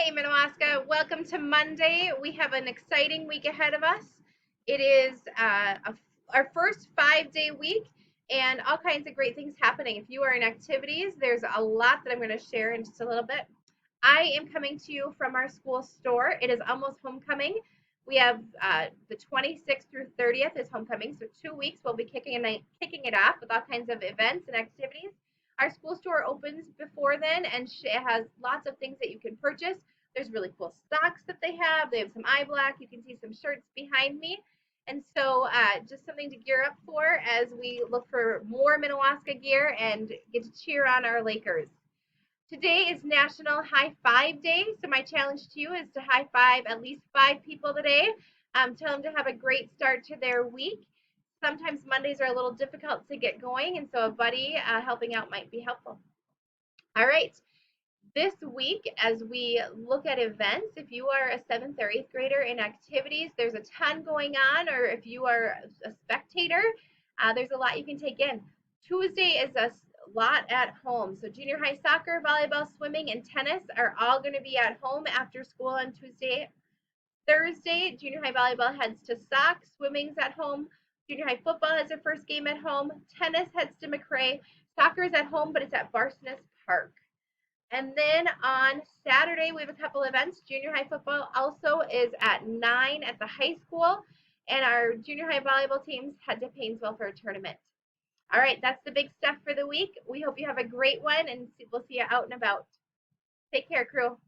Hey, Minnewaska, welcome to Monday. We have an exciting week ahead of us. It is our first 5-day week and all kinds of great things happening. If you are in activities, there's a lot that I'm going to share in just a little bit. I am coming to you from our school store. It is almost homecoming. We have the 26th through 30th is homecoming, so 2 weeks we'll be kicking it off with all kinds of events and activities. Our school store opens before then, and it has lots of things that you can purchase. There's really cool socks that they have. They have some eye black. You can see some shirts behind me. And so just something to gear up for as we look for more Minnewaska gear and get to cheer on our Lakers. Today is National High Five Day, so my challenge to you is to high five at least 5 people today. Tell them to have a great start to their week. Sometimes Mondays are a little difficult to get going, and so a buddy helping out might be helpful. All right, this week, as we look at events, if you are a 7th or 8th grader in activities, there's a ton going on, or if you are a spectator, there's a lot you can take in. Tuesday is a lot at home. So junior high soccer, volleyball, swimming, and tennis are all going to be at home after school on Tuesday. Thursday, junior high volleyball heads to Sauk, swimming's at home. Junior high football has their first game at home. Tennis heads to McRae. Soccer is at home, but it's at Barsness Park. And then on Saturday, we have a couple events. Junior high football also is at 9 at the high school, and our junior high volleyball teams head to Painesville for a tournament. All right, that's the big stuff for the week. We hope you have a great one, and we'll see you out and about. Take care, crew.